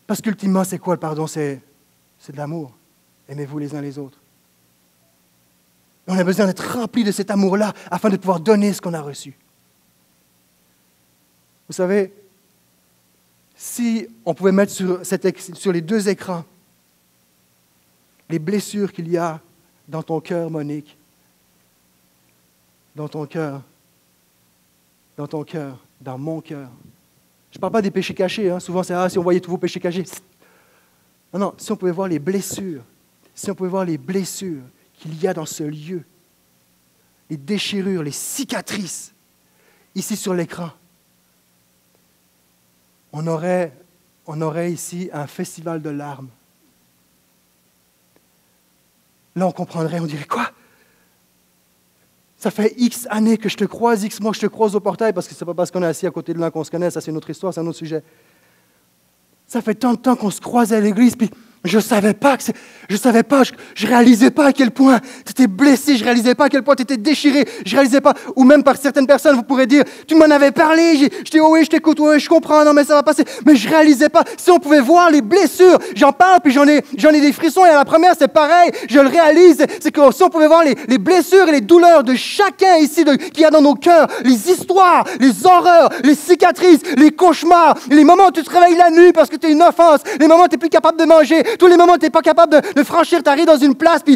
Parce qu'ultimement, c'est quoi le pardon? C'est de l'amour. Aimez-vous les uns les autres. On a besoin d'être remplis de cet amour-là afin de pouvoir donner ce qu'on a reçu. Vous savez, si on pouvait mettre sur les deux écrans les blessures qu'il y a dans ton cœur, Monique, dans ton cœur, dans mon cœur. Je ne parle pas des péchés cachés. Hein. Souvent, c'est « si on voyait tous vos péchés cachés. » Non, si on pouvait voir les blessures, qu'il y a dans ce lieu, les déchirures, les cicatrices, ici sur l'écran, on aurait ici un festival de larmes. Là, on comprendrait, on dirait quoi? Ça fait X années que je te croise, X mois que je te croise au portail, parce que ce n'est pas parce qu'on est assis à côté de l'un qu'on se connaît, ça c'est une autre histoire, c'est un autre sujet. Ça fait tant de temps qu'on se croise à l'église, puis je savais pas, je réalisais pas à quel point tu étais blessé, je réalisais pas à quel point tu étais déchiré, je réalisais pas, ou même par certaines personnes, vous pourrez dire, tu m'en avais parlé, je dis, oh oui, je t'écoute, oui, je comprends, non mais ça va passer, mais je réalisais pas, si on pouvait voir les blessures, j'en parle, puis j'en ai des frissons, et à la première, c'est pareil, je le réalise, c'est que si on pouvait voir les blessures et les douleurs de chacun ici, qu'il y a dans nos cœurs, les histoires, les horreurs, les cicatrices, les cauchemars, les moments où tu te réveilles la nuit parce que tu es une offense, les moments où tu n'es plus capable de manger, tous les moments où tu n'es pas capable de franchir ta rue dans une place, puis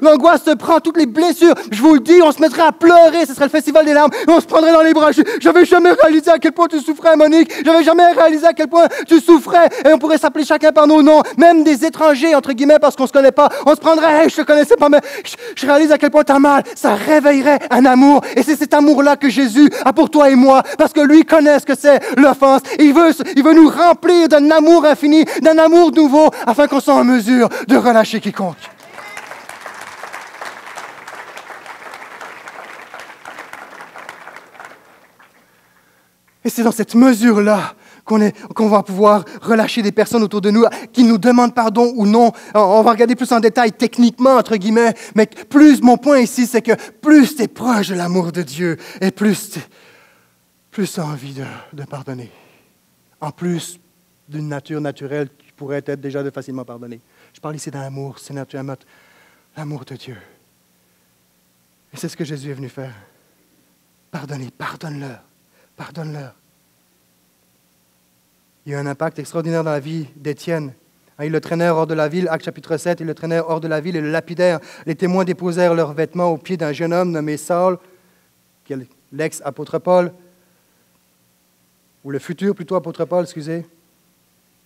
l'angoisse te prend, toutes les blessures. Je vous le dis, on se mettrait à pleurer, ce serait le festival des larmes, et on se prendrait dans les bras. J'avais jamais réalisé à quel point tu souffrais, Monique. J'avais jamais réalisé à quel point tu souffrais. Et on pourrait s'appeler chacun par nos noms, même des étrangers, entre guillemets, parce qu'on se connaît pas. On se prendrait, hey, je te connaissais pas, mais je réalise à quel point tu as mal. Ça réveillerait un amour. Et c'est cet amour-là que Jésus a pour toi et moi, parce que lui connaît ce que c'est l'offense. Et il veut nous remplir d'un amour infini, d'un amour nouveau, afin qu'on soit en mesure de relâcher quiconque. Et c'est dans cette mesure-là qu'on va pouvoir relâcher des personnes autour de nous qui nous demandent pardon ou non. On va regarder plus en détail techniquement, entre guillemets, mais mon point ici, c'est que plus tu es proche de l'amour de Dieu et plus tu as envie de pardonner. En plus d'une nature naturelle qui pourrait être déjà de facilement pardonner. Je parle ici d'un amour, c'est naturellement l'amour de Dieu. Et c'est ce que Jésus est venu faire. Pardonner, pardonne-leur. Il y a eu un impact extraordinaire dans la vie d'Étienne. Ils le traînèrent hors de la ville, Actes chapitre 7, ils le traînèrent hors de la ville et le lapidèrent. Les témoins déposèrent leurs vêtements aux pieds d'un jeune homme nommé Saul, qui est l'ex-apôtre Paul, ou le futur plutôt apôtre Paul, excusez.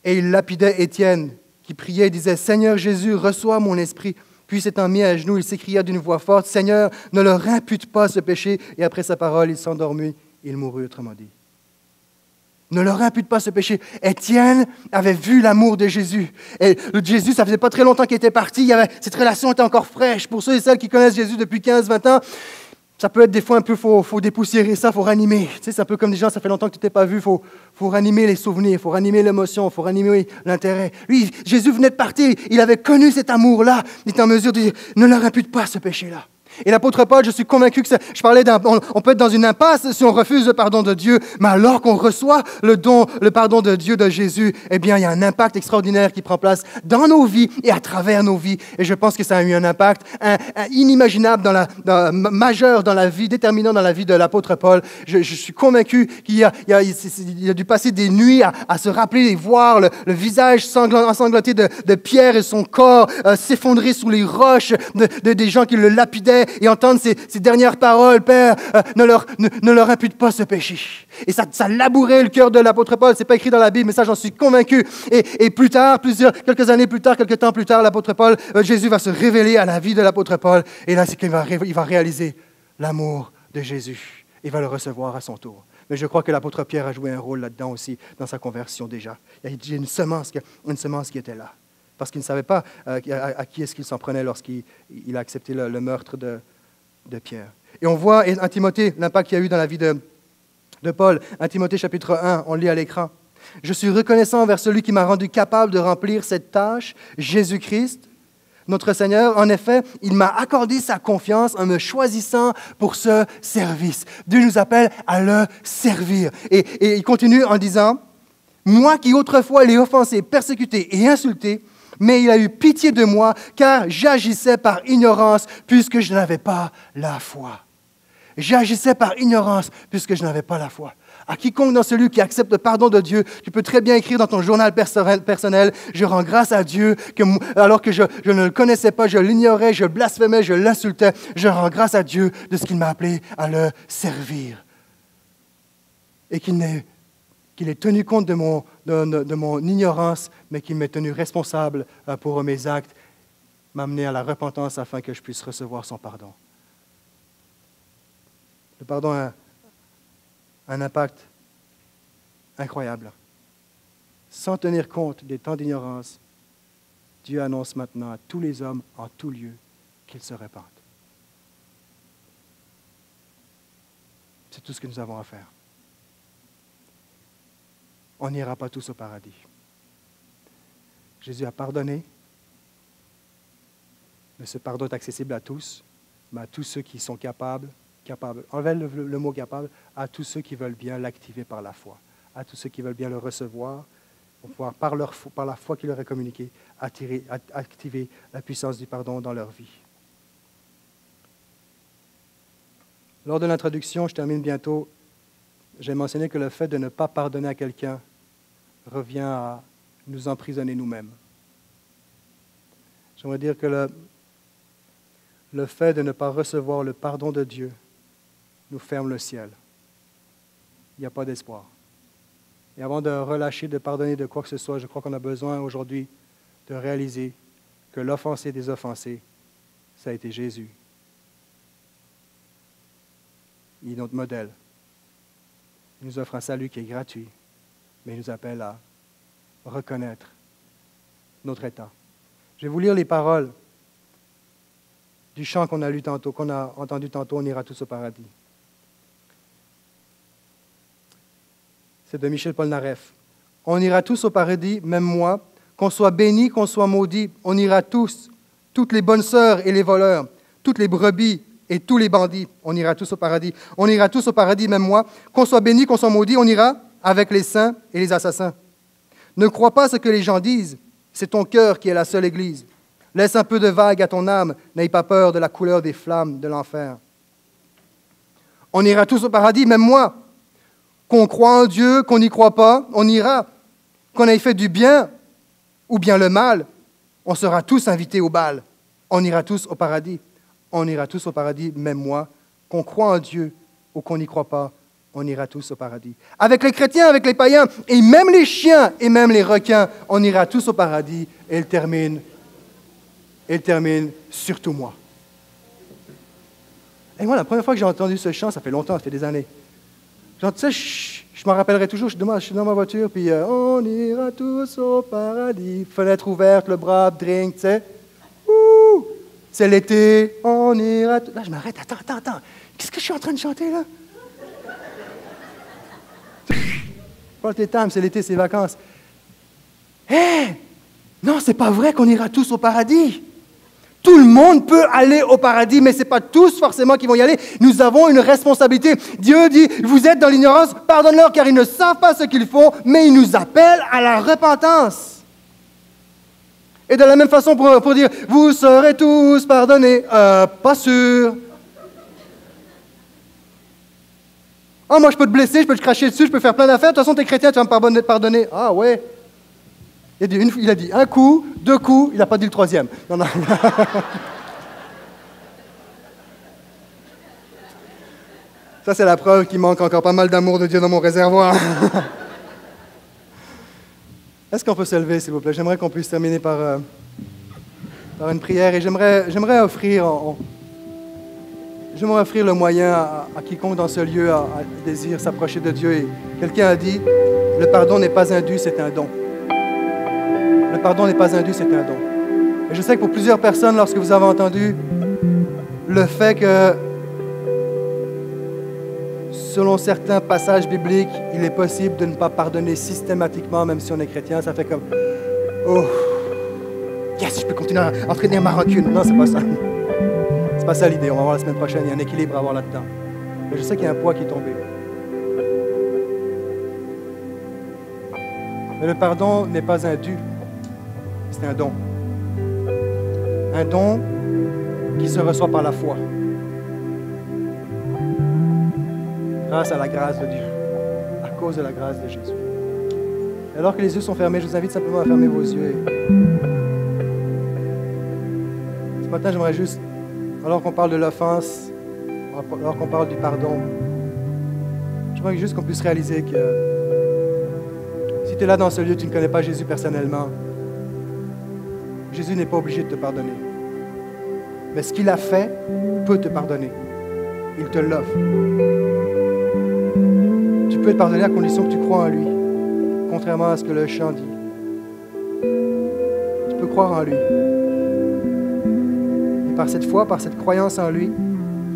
Et il lapidait Étienne, qui priait et disait, « Seigneur Jésus, reçois mon esprit. » Puis s'étant mis à genoux, il s'écria d'une voix forte, « Seigneur, ne leur impute pas ce péché. » Et après sa parole, il s'endormit, il mourut, autrement dit. Ne leur impute pas ce péché. Étienne avait vu l'amour de Jésus. Et Jésus, ça faisait pas très longtemps qu'il était parti. Cette relation était encore fraîche. Pour ceux et celles qui connaissent Jésus depuis 15-20 ans, ça peut être des fois un peu, faut dépoussiérer ça, faut ranimer. Tu sais, c'est un peu comme des gens, ça fait longtemps que tu t'es pas vu, faut ranimer les souvenirs, faut ranimer l'émotion, faut ranimer l'intérêt. Lui, Jésus venait de partir, il avait connu cet amour-là. Il était en mesure de dire, ne leur impute pas ce péché-là. Et l'apôtre Paul, je suis convaincu que je parlais on peut être dans une impasse si on refuse le pardon de Dieu, mais alors qu'on reçoit le pardon de Dieu de Jésus, eh bien, il y a un impact extraordinaire qui prend place dans nos vies et à travers nos vies. Et je pense que ça a eu un impact inimaginable, majeur dans la vie, déterminant dans la vie de l'apôtre Paul. Je suis convaincu qu'il a dû passer des nuits à se rappeler et voir le visage ensanglanté de Pierre et son corps s'effondrer sous les roches des gens qui le lapidaient, et entendre ces dernières paroles, Père, ne leur impute pas ce péché. Et ça labourait le cœur de l'apôtre Paul. C'est pas écrit dans la Bible, mais ça, j'en suis convaincu. Et plus tard, quelques années plus tard, quelques temps plus tard, l'apôtre Paul, Jésus va se révéler à la vie de l'apôtre Paul. Et là, c'est qu'il va réaliser l'amour de Jésus. Il va le recevoir à son tour. Mais je crois que l'apôtre Pierre a joué un rôle là-dedans aussi, dans sa conversion déjà. Il y a une semence qui était là. Parce qu'il ne savait pas à qui est-ce qu'il s'en prenait lorsqu'il a accepté le meurtre de Pierre. Et on voit en Timothée l'impact qu'il y a eu dans la vie de Paul. En Timothée chapitre 1, on le lit à l'écran. « Je suis reconnaissant envers celui qui m'a rendu capable de remplir cette tâche, Jésus-Christ, notre Seigneur. En effet, il m'a accordé sa confiance en me choisissant pour ce service. » Dieu nous appelle à le servir. Et il continue en disant, « Moi qui autrefois l'ai offensé, persécuté et insulté, mais il a eu pitié de moi, car j'agissais par ignorance, puisque je n'avais pas la foi. » J'agissais par ignorance, puisque je n'avais pas la foi. À quiconque dans celui qui accepte le pardon de Dieu, tu peux très bien écrire dans ton journal personnel, « Je rends grâce à Dieu, alors que je ne le connaissais pas, je l'ignorais, je blasphémais, je l'insultais, je rends grâce à Dieu de ce qu'il m'a appelé à le servir. » Et qu'il ait tenu compte de mon ignorance, mais qu'il m'ait tenu responsable pour mes actes, m'amener à la repentance afin que je puisse recevoir son pardon. Le pardon a un impact incroyable. Sans tenir compte des temps d'ignorance, Dieu annonce maintenant à tous les hommes en tout lieu qu'ils se répandent. C'est tout ce que nous avons à faire. On n'ira pas tous au paradis. Jésus a pardonné, mais ce pardon est accessible à tous, mais à tous ceux qui sont capables, enlevez le mot capable, à tous ceux qui veulent bien l'activer par la foi, à tous ceux qui veulent bien le recevoir, pour pouvoir, par la foi qu'il leur est communiquée, activer la puissance du pardon dans leur vie. Lors de l'introduction, je termine bientôt, j'ai mentionné que le fait de ne pas pardonner à quelqu'un revient à nous emprisonner nous-mêmes. J'aimerais dire que le fait de ne pas recevoir le pardon de Dieu nous ferme le ciel. Il n'y a pas d'espoir. Et avant de relâcher, de pardonner de quoi que ce soit, je crois qu'on a besoin aujourd'hui de réaliser que l'offensé des offensés, ça a été Jésus. Il est notre modèle. Il nous offre un salut qui est gratuit, mais il nous appelle à reconnaître notre état. Je vais vous lire les paroles du chant qu'on a entendu tantôt, « On ira tous au paradis ». C'est de Michel Polnareff. « On ira tous au paradis, même moi, qu'on soit béni, qu'on soit maudit, on ira tous, toutes les bonnes sœurs et les voleurs, toutes les brebis et tous les bandits, on ira tous au paradis. On ira tous au paradis, même moi, qu'on soit béni, qu'on soit maudit, on ira avec les saints et les assassins. Ne crois pas ce que les gens disent, c'est ton cœur qui est la seule Église. Laisse un peu de vague à ton âme, n'aie pas peur de la couleur des flammes de l'enfer. On ira tous au paradis, même moi. Qu'on croit en Dieu, qu'on n'y croit pas, on ira. Qu'on ait fait du bien ou bien le mal, on sera tous invités au bal. On ira tous au paradis. On ira tous au paradis, même moi. Qu'on croit en Dieu ou qu'on n'y croit pas, on ira tous au paradis. Avec les chrétiens, avec les païens, et même les chiens, et même les requins, on ira tous au paradis. Et il termine, surtout moi. Et moi, la première fois que j'ai entendu ce chant, ça fait longtemps, ça fait des années. Genre, tu sais, je m'en rappellerai toujours, je suis dans ma voiture, puis on ira tous au paradis. Fenêtre ouverte, le bras, drink, tu sais. Ouh! C'est l'été, on ira... Là, je m'arrête, attends. Qu'est-ce que je suis en train de chanter, là? Paul Tétam, c'est l'été, c'est les vacances. Hé! Non, c'est pas vrai qu'on ira tous au paradis. Tout le monde peut aller au paradis, mais ce n'est pas tous forcément qui vont y aller. Nous avons une responsabilité. Dieu dit, vous êtes dans l'ignorance, pardonne-leur car ils ne savent pas ce qu'ils font, mais ils nous appellent à la repentance. Et de la même façon pour dire, vous serez tous pardonnés. Pas sûr. Ah, moi je peux te blesser, je peux te cracher dessus, je peux faire plein d'affaires. De toute façon, tu es chrétien, tu vas me pardonner. Ah ouais. Il a dit un coup, 2 coups, il n'a pas dit le 3e. Non. Ça, c'est la preuve qu'il manque encore pas mal d'amour de Dieu dans mon réservoir. Est-ce qu'on peut se lever, s'il vous plaît? J'aimerais qu'on puisse terminer par une prière et j'aimerais offrir le moyen à quiconque dans ce lieu a désire s'approcher de Dieu. Et quelqu'un a dit, le pardon n'est pas un dû, c'est un don. Le pardon n'est pas un dû, c'est un don. Et je sais que pour plusieurs personnes, lorsque vous avez entendu le fait que, selon certains passages bibliques, il est possible de ne pas pardonner systématiquement, même si on est chrétien, ça fait comme « Oh, yes, je peux continuer à entraîner ma rancune. » Non, c'est pas ça. C'est pas ça l'idée. On va voir la semaine prochaine. Il y a un équilibre à avoir là-dedans. Mais je sais qu'il y a un poids qui est tombé. Mais le pardon n'est pas un dû. C'est un don. Un don qui se reçoit par la foi. Grâce à la grâce de Dieu. À cause de la grâce de Jésus. Et alors que les yeux sont fermés, je vous invite simplement à fermer vos yeux. Ce matin, j'aimerais juste, alors qu'on parle de l'offense, alors qu'on parle du pardon, j'aimerais juste qu'on puisse réaliser que si tu es là dans ce lieu, tu ne connais pas Jésus personnellement, Jésus n'est pas obligé de te pardonner. Mais ce qu'il a fait peut te pardonner. Il te l'offre. Tu peux être pardonné à condition que tu crois en lui, contrairement à ce que le chant dit. Tu peux croire en lui. Et par cette foi, par cette croyance en lui,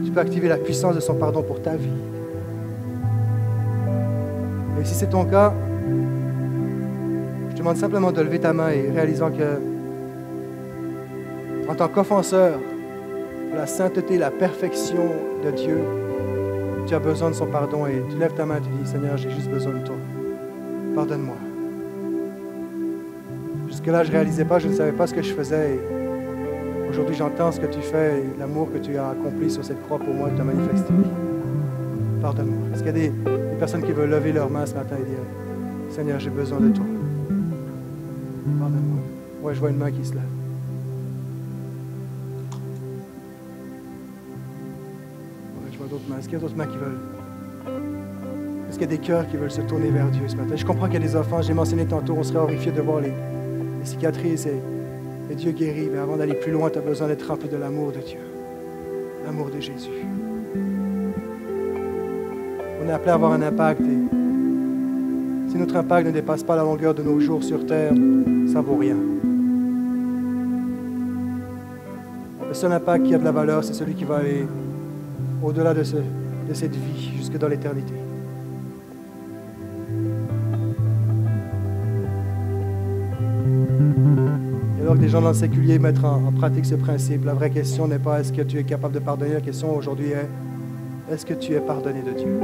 tu peux activer la puissance de son pardon pour ta vie. Et si c'est ton cas, je te demande simplement de lever ta main et réalisant que en tant qu'offenseur, la sainteté, la perfection de Dieu, tu as besoin de son pardon et tu lèves ta main et tu dis, Seigneur, j'ai juste besoin de toi. Pardonne-moi. Jusque-là, je ne réalisais pas, je ne savais pas ce que je faisais. Et aujourd'hui, j'entends ce que tu fais et l'amour que tu as accompli sur cette croix pour moi et tu as manifesté. Pardonne-moi. Est-ce qu'il y a des personnes qui veulent lever leurs mains ce matin et dire, Seigneur, j'ai besoin de toi. Pardonne-moi. Ouais, je vois une main qui se lève. D'autres mains. Est-ce qu'il y a d'autres mains qui veulent? Est-ce qu'il y a des cœurs qui veulent se tourner vers Dieu ce matin? Je comprends qu'il y a des offenses. J'ai mentionné tantôt, on serait horrifié de voir les cicatrices et Dieu guérit. Mais avant d'aller plus loin, tu as besoin d'être rempli de l'amour de Dieu. L'amour de Jésus. On est appelé à avoir un impact. Et si notre impact ne dépasse pas la longueur de nos jours sur terre, ça ne vaut rien. Le seul impact qui a de la valeur, c'est celui qui va aller au-delà de cette vie, jusque dans l'éternité. Et alors que des gens dans le séculier mettent en pratique ce principe, la vraie question n'est pas est-ce que tu es capable de pardonner, la question aujourd'hui est est-ce que tu es pardonné de Dieu?